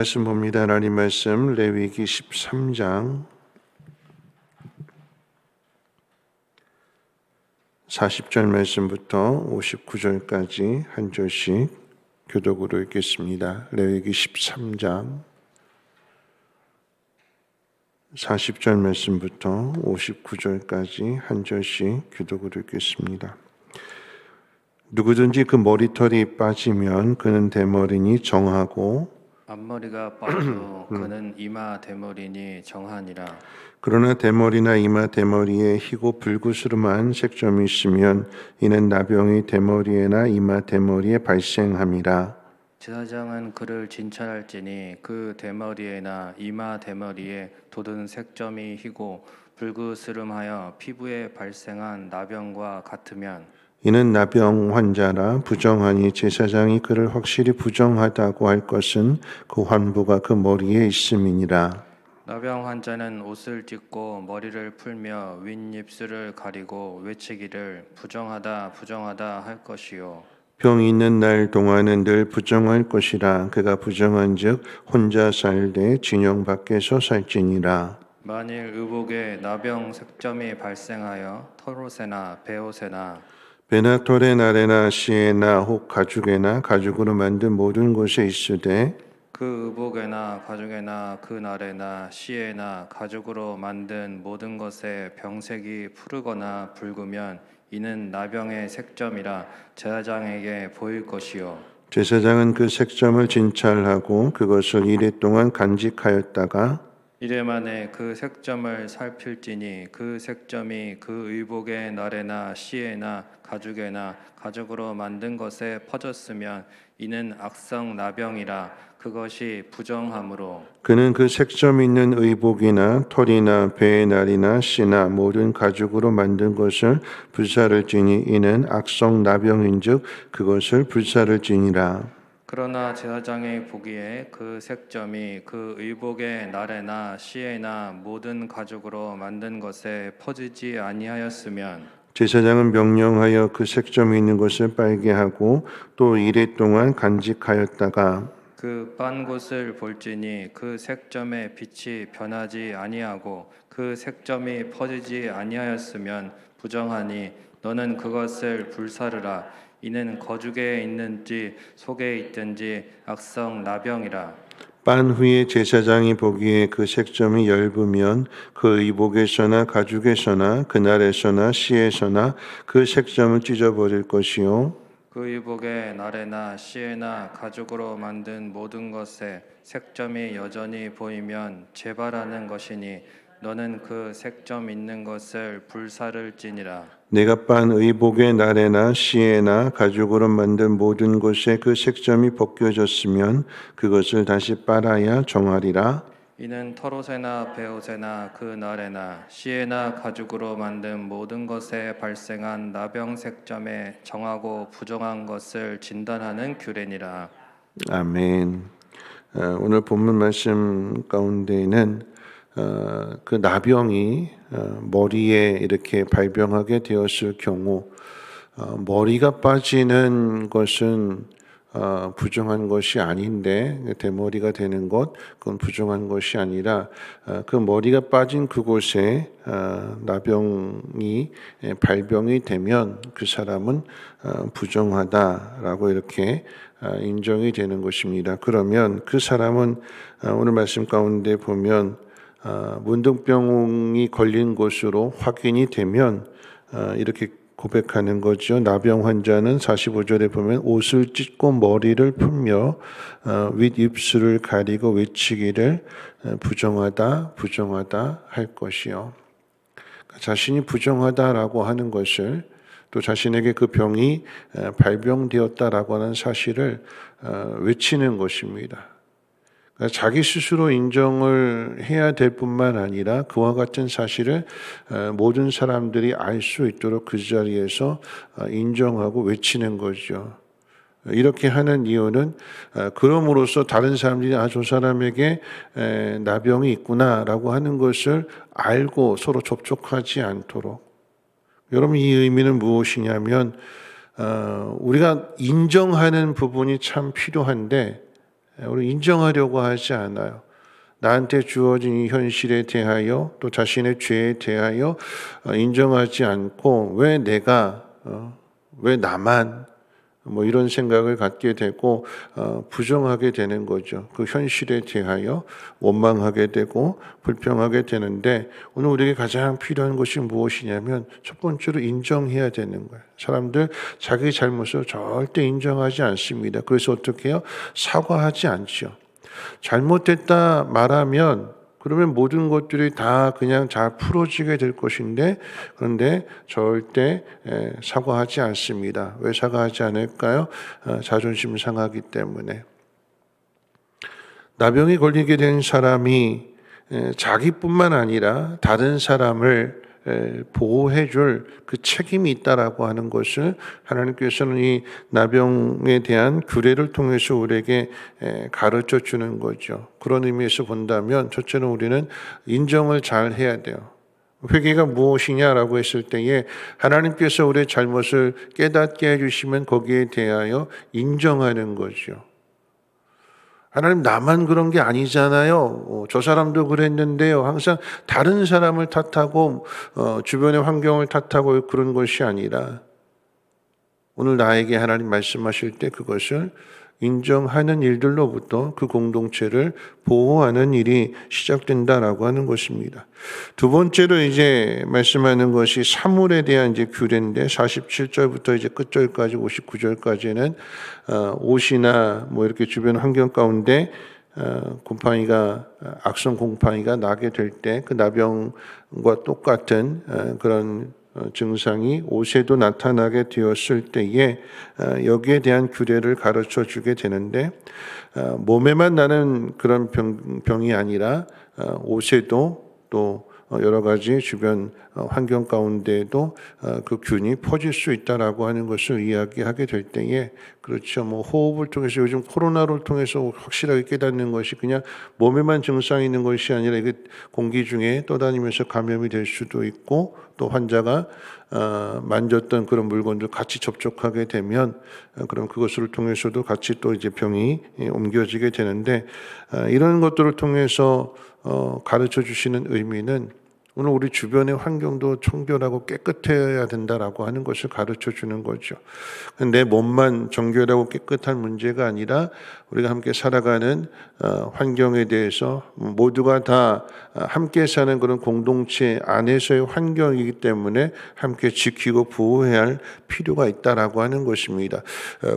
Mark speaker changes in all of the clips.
Speaker 1: 말씀 봅니다. 하나님 말씀 레위기 13장 40절 말씀부터 59절까지 한 절씩 교독으로 읽겠습니다. 레위기 13장 40절 말씀부터 59절까지 한 절씩 교독으로 읽겠습니다. 누구든지 그 머리털이 빠지면 그는 대머리니 정하고
Speaker 2: 앞머리가 빠져도 그는 이마 대머리니 정하니라.
Speaker 1: 그러나 대머리나 이마 대머리에 희고 불구스름한 색점이 있으면 이는 나병이 대머리에나 이마 대머리에 발생함이라.
Speaker 2: 제사장은 그를 진찰할지니 그 대머리에나 이마 대머리에 돋은 색점이 희고 불그스름하여 피부에 발생한 나병과 같으면
Speaker 1: 이는 나병 환자라 부정하니 제사장이 그를 확실히 부정하다고 할 것은 그 환부가 그 머리에 있음이니라.
Speaker 2: 나병 환자는 옷을 찢고 머리를 풀며 윗입술을 가리고 외치기를 부정하다 부정하다 할 것이요
Speaker 1: 병이 있는 날 동안은 늘 부정할 것이라. 그가 부정한즉 혼자 살되 진영 밖에서 살지니라.
Speaker 2: 만일 의복에 나병 색점이 발생하여 털옷에나 베옷에나
Speaker 1: 배나 털의 날에나 씨에나 혹 가죽에나 가죽으로 만든 모든 곳에 있으되
Speaker 2: 그 의복에나 가죽에나 그 날에나 시에나 가죽으로 만든 모든 것에 병색이 푸르거나 붉으면 이는 나병의 색점이라 제사장에게 보일 것이요
Speaker 1: 제사장은 그 색점을 진찰하고 그것을 이레 동안 간직하였다가
Speaker 2: 이래 만에 그 색점을 살필지니 그 색점이 그 의복의 날에나 시에나 가죽에나 가죽으로 만든 것에 퍼졌으면 이는 악성 나병이라 그것이 부정함으로
Speaker 1: 그는 그 색점 있는 의복이나 털이나 배의 날이나 씨나 모든 가죽으로 만든 것을 불사를 지니 이는 악성 나병인즉 그것을 불사를 지니라.
Speaker 2: 그러나 제사장이 보기에 그 색점이 그 의복의 날에나 시에나 모든 가죽으로 만든 것에 퍼지지 아니하였으면
Speaker 1: 제사장은 명령하여 그 색점이 있는 것을 빨게 하고 또 이레 동안 간직하였다가
Speaker 2: 그 빤 곳을 볼지니 그 색점의 빛이 변하지 아니하고 그 색점이 퍼지지 아니하였으면 부정하니 너는 그것을 불사르라. 이는 거죽에 있는지 속에 있든지 악성 나병이라.
Speaker 1: 빤 후에 제사장이 보기에 그 색점이 엷으면 그 의복에서나 가죽에서나 그날에서나 씨에서나 그 색점을 찢어버릴 것이요
Speaker 2: 그 의복의 날에나 시에나 가죽으로 만든 모든 것에 색점이 여전히 보이면 재발하는 것이니 너는 그 색점 있는 것을 불사를지니라.
Speaker 1: 내가 빤 의복의 날에나 씨에나 가죽으로 만든 모든 곳에 그 색점이 벗겨졌으면 그것을 다시 빨아야 정하리라.
Speaker 2: 이는 털옷에나 베옷에나 그 날에나 시에나 가죽으로 만든 모든 것에 발생한 나병 색점에 정하고 부정한 것을 진단하는 규례니라.
Speaker 1: 아멘. 오늘 본문 말씀 가운데에는 그 나병이 머리에 이렇게 발병하게 되었을 경우 머리가 빠지는 것은 부정한 것이 아닌데 대머리가 되는 것 그건 부정한 것이 아니라 그 머리가 빠진 그곳에 나병이 발병이 되면 그 사람은 부정하다라고 이렇게 인정이 되는 것입니다. 그러면 그 사람은 오늘 말씀 가운데 보면 문둥병이 걸린 것으로 확인이 되면 이렇게 고백하는 거죠. 나병 환자는 45절에 보면 옷을 찢고 머리를 풀며 윗입술을 가리고 외치기를 부정하다 부정하다 할 것이요. 자신이 부정하다라고 하는 것을 또 자신에게 그 병이 발병되었다라고 하는 사실을 외치는 것입니다. 자기 스스로 인정을 해야 될 뿐만 아니라 그와 같은 사실을 모든 사람들이 알 수 있도록 그 자리에서 인정하고 외치는 거죠. 이렇게 하는 이유는 그럼으로써 다른 사람들이 저 사람에게 나병이 있구나라고 하는 것을 알고 서로 접촉하지 않도록. 여러분 이 의미는 무엇이냐면 우리가 인정하는 부분이 참 필요한데 우리 인정하려고 하지 않아요. 나한테 주어진 이 현실에 대하여 또 자신의 죄에 대하여 인정하지 않고 왜 나만 뭐 이런 생각을 갖게 되고 부정하게 되는 거죠. 그 현실에 대하여 원망하게 되고 불평하게 되는데 오늘 우리에게 가장 필요한 것이 무엇이냐면 첫 번째로 인정해야 되는 거예요. 사람들 자기 잘못을 절대 인정하지 않습니다. 그래서 어떻게 해요? 사과하지 않죠. 잘못했다 말하면 그러면 모든 것들이 다 그냥 잘 풀어지게 될 것인데 그런데 절대 사과하지 않습니다. 왜 사과하지 않을까요? 자존심 상하기 때문에. 나병에 걸리게 된 사람이 자기뿐만 아니라 다른 사람을 보호해 줄 그 책임이 있다라고 하는 것을 하나님께서는 이 나병에 대한 규례를 통해서 우리에게 가르쳐 주는 거죠. 그런 의미에서 본다면 첫째는 우리는 인정을 잘 해야 돼요. 회개가 무엇이냐라고 했을 때에 하나님께서 우리의 잘못을 깨닫게 해주시면 거기에 대하여 인정하는 거죠. 하나님 나만 그런 게 아니잖아요. 저 사람도 그랬는데요. 항상 다른 사람을 탓하고 주변의 환경을 탓하고 그런 것이 아니라 오늘 나에게 하나님 말씀하실 때 그것을 인정하는 일들로부터 그 공동체를 보호하는 일이 시작된다라고 하는 것입니다. 두 번째로 이제 말씀하는 것이 사물에 대한 이제 규례인데 47절부터 이제 끝절까지 59절까지는 옷이나 뭐 이렇게 주변 환경 가운데 악성 곰팡이가 나게 될 때 그 나병과 똑같은 그런 증상이 옷에도 나타나게 되었을 때에 여기에 대한 규례를 가르쳐 주게 되는데 몸에만 나는 그런 병이 아니라 옷에도 또 여러 가지 주변 환경 가운데에도 그 균이 퍼질 수 있다라고 하는 것을 이야기하게 될 때에 그렇죠. 뭐 호흡을 통해서 요즘 코로나를 통해서 확실하게 깨닫는 것이 그냥 몸에만 증상이 있는 것이 아니라 이게 공기 중에 떠다니면서 감염이 될 수도 있고 또 환자가 만졌던 그런 물건들 같이 접촉하게 되면 그럼 그것을 통해서도 같이 또 이제 병이 옮겨지게 되는데 이런 것들을 통해서 가르쳐 주시는 의미는 오늘 우리 주변의 환경도 청결하고 깨끗해야 된다라고 하는 것을 가르쳐 주는 거죠. 내 몸만 정결하고 깨끗한 문제가 아니라 우리가 함께 살아가는 환경에 대해서 모두가 다 함께 사는 그런 공동체 안에서의 환경이기 때문에 함께 지키고 보호해야 할 필요가 있다라고 하는 것입니다.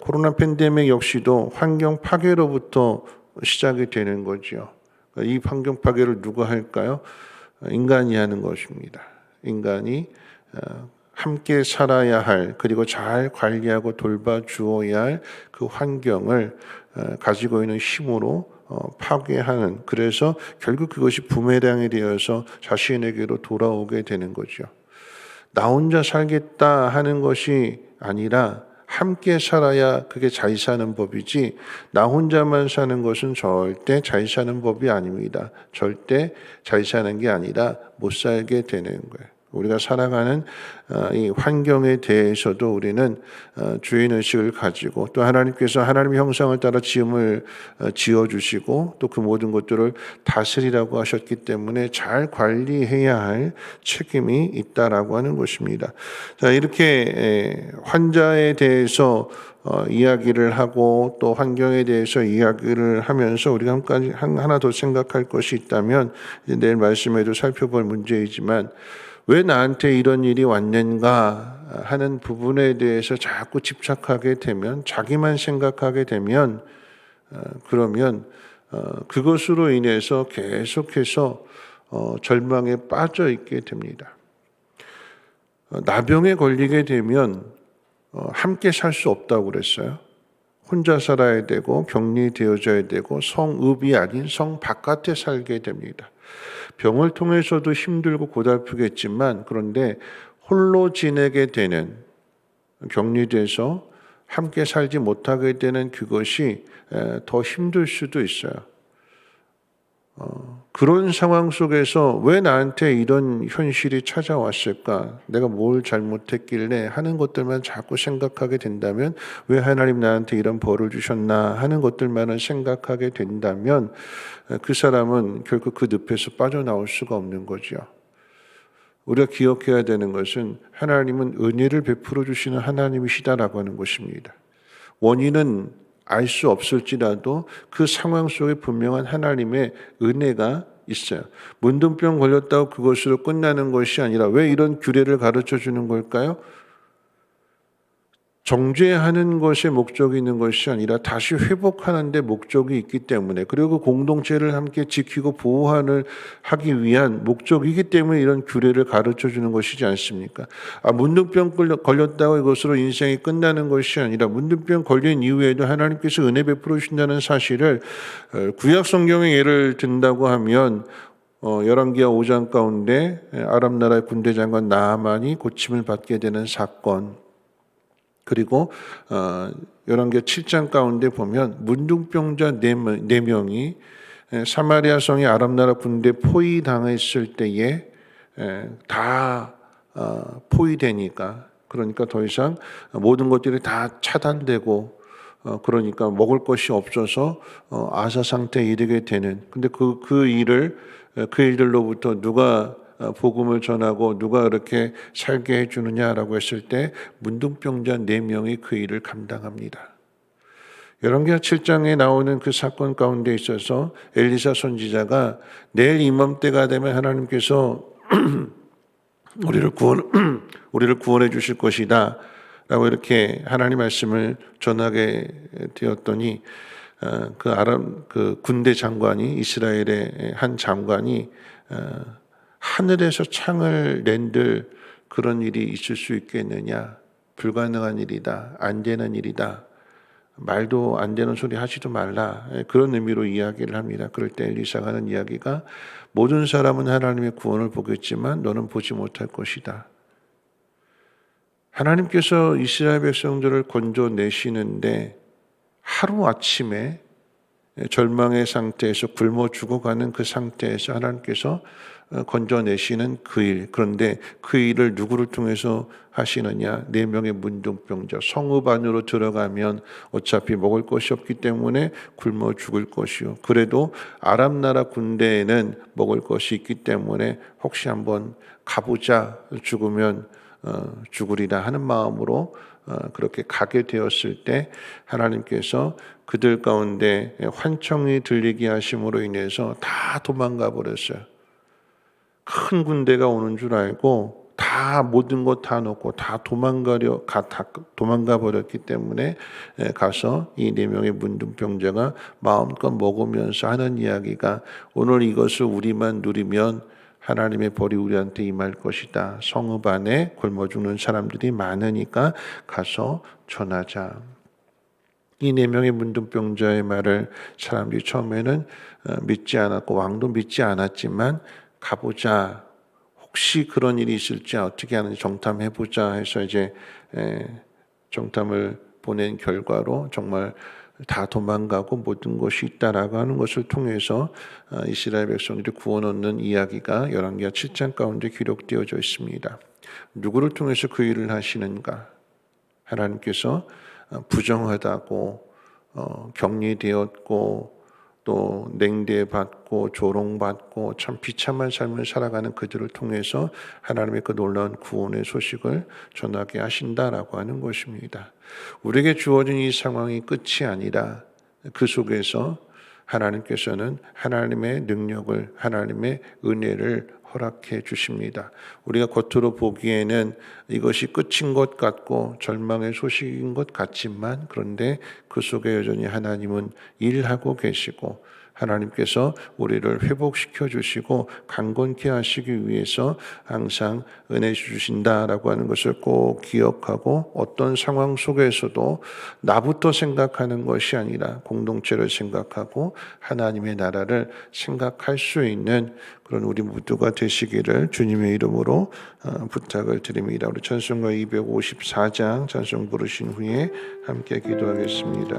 Speaker 1: 코로나 팬데믹 역시도 환경 파괴로부터 시작이 되는 거죠. 이 환경 파괴를 누가 할까요? 인간이 하는 것입니다. 인간이 함께 살아야 할 그리고 잘 관리하고 돌봐주어야 할 그 환경을 가지고 있는 힘으로 파괴하는 그래서 결국 그것이 부메랑이 되어서 자신에게로 돌아오게 되는 거죠. 나 혼자 살겠다 하는 것이 아니라 함께 살아야 그게 잘 사는 법이지 나 혼자만 사는 것은 절대 잘 사는 법이 아닙니다. 절대 잘 사는 게 아니라 못 살게 되는 거예요. 우리가 살아가는 이 환경에 대해서도 우리는 주인의식을 가지고 또 하나님께서 하나님의 형상을 따라 지음을 지어주시고 또 그 모든 것들을 다스리라고 하셨기 때문에 잘 관리해야 할 책임이 있다라고 하는 것입니다. 자, 이렇게 환자에 대해서 이야기를 하고 또 환경에 대해서 이야기를 하면서 우리가 하나 더 생각할 것이 있다면 내일 말씀에도 살펴볼 문제이지만 왜 나한테 이런 일이 왔는가 하는 부분에 대해서 자꾸 집착하게 되면 자기만 생각하게 되면 그러면 그것으로 인해서 계속해서 절망에 빠져 있게 됩니다. 나병에 걸리게 되면 함께 살 수 없다고 그랬어요. 혼자 살아야 되고 격리되어져야 되고 성읍이 아닌 성 바깥에 살게 됩니다. 병을 통해서도 힘들고 고달프겠지만 그런데 홀로 지내게 되는 격리돼서 함께 살지 못하게 되는 그것이 더 힘들 수도 있어요. 그런 상황 속에서 왜 나한테 이런 현실이 찾아왔을까? 내가 뭘 잘못했길래 하는 것들만 자꾸 생각하게 된다면 왜 하나님 나한테 이런 벌을 주셨나 하는 것들만을 생각하게 된다면 그 사람은 결국 그 늪에서 빠져나올 수가 없는 거죠. 우리가 기억해야 되는 것은 하나님은 은혜를 베풀어 주시는 하나님이시다라고 하는 것입니다. 원인은 알 수 없을지라도 그 상황 속에 분명한 하나님의 은혜가 있어요. 문둥병 걸렸다고 그것으로 끝나는 것이 아니라 왜 이런 규례를 가르쳐 주는 걸까요? 정죄하는 것에 목적이 있는 것이 아니라 다시 회복하는 데 목적이 있기 때문에, 그리고 그 공동체를 함께 지키고 하기 위한 목적이기 때문에 이런 규례를 가르쳐 주는 것이지 않습니까? 문둥병 걸렸다고 이것으로 인생이 끝나는 것이 아니라 문둥병 걸린 이후에도 하나님께서 은혜 베풀어 주신다는 사실을 구약 성경의 예를 든다고 하면 열왕기하 5장 가운데 아람 나라의 군대 장관 나아만이 고침을 받게 되는 사건, 그리고 열왕기하 7장 가운데 보면 문둥병자 4명이 사마리아 성이 아람 나라 군대 포위당했을 때에 다 포위되니까, 그러니까 더 이상 모든 것들이 다 차단되고 그러니까 먹을 것이 없어서 아사 상태에 이르게 되는, 근데 그 일들로부터 누가 복음을 전하고 누가 그렇게 살게 해주느냐라고 했을 때 문둥병자 4명이 그 일을 감당합니다. 열왕기하 7장에 나오는 그 사건 가운데 있어서 엘리사 선지자가 내일 이맘때가 되면 하나님께서 우리를 구원해 주실 것이다 라고 이렇게 하나님 말씀을 전하게 되었더니 그 군대 장관이, 이스라엘의 한 장관이 하늘에서 창을 낸들 그런 일이 있을 수 있겠느냐? 불가능한 일이다. 안 되는 일이다. 말도 안 되는 소리 하지도 말라. 그런 의미로 이야기를 합니다. 그럴 때 엘리사가 하는 이야기가 모든 사람은 하나님의 구원을 보겠지만 너는 보지 못할 것이다. 하나님께서 이스라엘 백성들을 건져내시는데 하루아침에 절망의 상태에서 굶어 죽어가는 그 상태에서 하나님께서 건져내시는 그 일, 그런데 그 일을 누구를 통해서 하시느냐? 4명의 문둥병자, 성읍 안으로 들어가면 어차피 먹을 것이 없기 때문에 굶어 죽을 것이요, 그래도 아람 나라 군대에는 먹을 것이 있기 때문에 혹시 한번 가보자, 죽으면 죽으리라 하는 마음으로 그렇게 가게 되었을 때 하나님께서 그들 가운데 환청이 들리게 하심으로 인해서 다 도망가 버렸어요. 큰 군대가 오는 줄 알고 다 모든 것 다 놓고 다 도망가 버렸기 때문에 가서 이 4명의 문둥병자가 마음껏 먹으면서 하는 이야기가 오늘 이것을 우리만 누리면 하나님의 벌이 우리한테 임할 것이다. 성읍 안에 굶어 죽는 사람들이 많으니까 가서 전하자. 이 4명의 문둥병자의 말을 사람들이 처음에는 믿지 않았고 왕도 믿지 않았지만 가보자. 혹시 그런 일이 있을지 어떻게 하는지 정탐해보자 해서 이제 정탐을 보낸 결과로 정말 다 도망가고 모든 것이 있다라고 하는 것을 통해서 이스라엘 백성들이 구원 얻는 이야기가 열왕기하 7장 가운데 기록되어져 있습니다. 누구를 통해서 그 일을 하시는가? 하나님께서 부정하다고 격리되었고 또 냉대받고 조롱받고 참 비참한 삶을 살아가는 그들을 통해서 하나님의 그 놀라운 구원의 소식을 전하게 하신다라고 하는 것입니다. 우리에게 주어진 이 상황이 끝이 아니라 그 속에서 하나님께서는 하나님의 능력을, 하나님의 은혜를 허락해 주십니다. 우리가 겉으로 보기에는 이것이 끝인 것 같고 절망의 소식인 것 같지만, 그런데 그 속에 여전히 하나님은 일하고 계시고 하나님께서 우리를 회복시켜 주시고 강건케 하시기 위해서 항상 은혜 주신다라고 하는 것을 꼭 기억하고, 어떤 상황 속에서도 나부터 생각하는 것이 아니라 공동체를 생각하고 하나님의 나라를 생각할 수 있는 그런 우리 모두가 되시기를 주님의 이름으로 부탁을 드립니다. 우리 찬송가 254장 찬송 부르신 후에 함께 기도하겠습니다.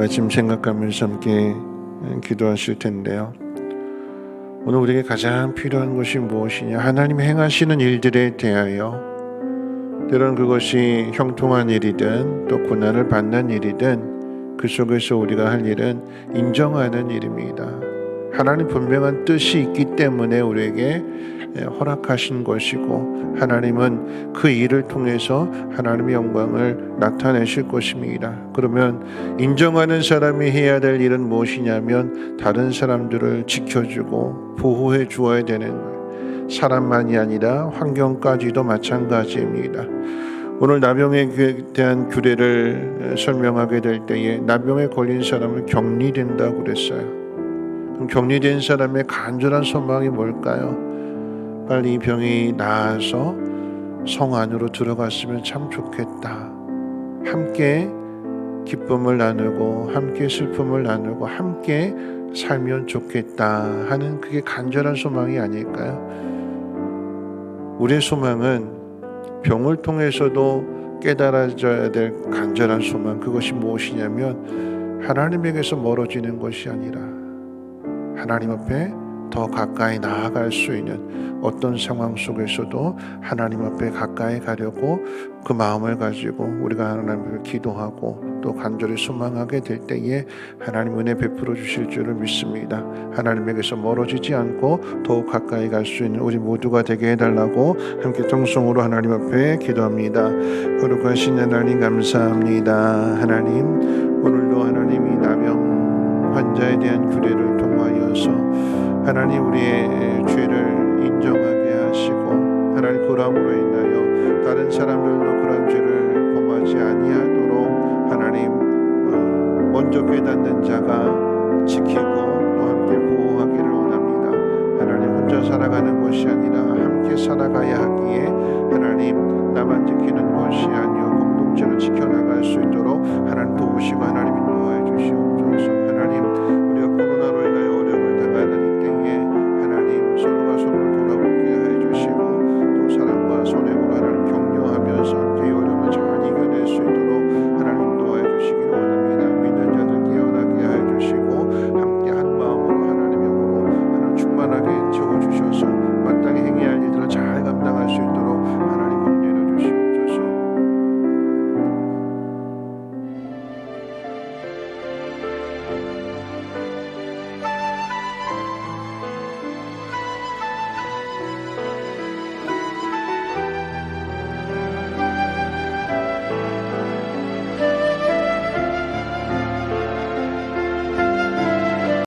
Speaker 1: 말씀 생각하면서 함께 기도하실 텐데요. 오늘 우리에게 가장 필요한 것이 무엇이냐? 하나님 행하시는 일들에 대하여, 때로는 그것이 형통한 일이든 또 고난을 받는 일이든 그 속에서 우리가 할 일은 인정하는 일입니다. 하나님 분명한 뜻이 있기 때문에 우리에게 허락하신 것이고, 하나님은 그 일을 통해서 하나님의 영광을 나타내실 것입니다. 그러면 인정하는 사람이 해야 될 일은 무엇이냐면 다른 사람들을 지켜주고 보호해 주어야 되는 거예요. 사람만이 아니라 환경까지도 마찬가지입니다. 오늘 나병에 대한 규례를 설명하게 될 때에 나병에 걸린 사람은 격리된다고 그랬어요. 그럼 격리된 사람의 간절한 소망이 뭘까요? 빨리 이 병이 나아서 성 안으로 들어갔으면 참 좋겠다. 함께 기쁨을 나누고 함께 슬픔을 나누고 함께 살면 좋겠다 하는 그게 간절한 소망이 아닐까요? 우리의 소망은 병을 통해서도 깨달아져야 될 간절한 소망, 그것이 무엇이냐면 하나님에게서 멀어지는 것이 아니라 하나님 앞에 더 가까이 나아갈 수 있는, 어떤 상황 속에서도 하나님 앞에 가까이 가려고 그 마음을 가지고 우리가 하나님을 기도하고 또 간절히 소망하게 될 때에 하나님 은혜 베풀어 주실 줄을 믿습니다. 하나님에게서 멀어지지 않고 더욱 가까이 갈 수 있는 우리 모두가 되게 해달라고 함께 통성으로 하나님 앞에 기도합니다. 거룩하신 하나님 감사합니다. 하나님, 오늘도 하나님이 나병 환자에 대한 규례를 통하여서 하나님 우리의 죄를 인정하게 하시고, 하나님 그러함으로 인하여 다른 사람들도 그런 죄를 범하지 아니하도록 하나님 먼저 깨닫는 자가 지키고 또 함께 보호하기를 원합니다. 하나님 혼자 살아가는 것이 아니라 함께 살아가야 하기에 하나님 나만 지키는 것이 아니요 공동체를 지켜나갈 수 있도록 하나님 도우시고 하나님 인도해 주시옵소서. 하나님, 우리가 코로나로 인하여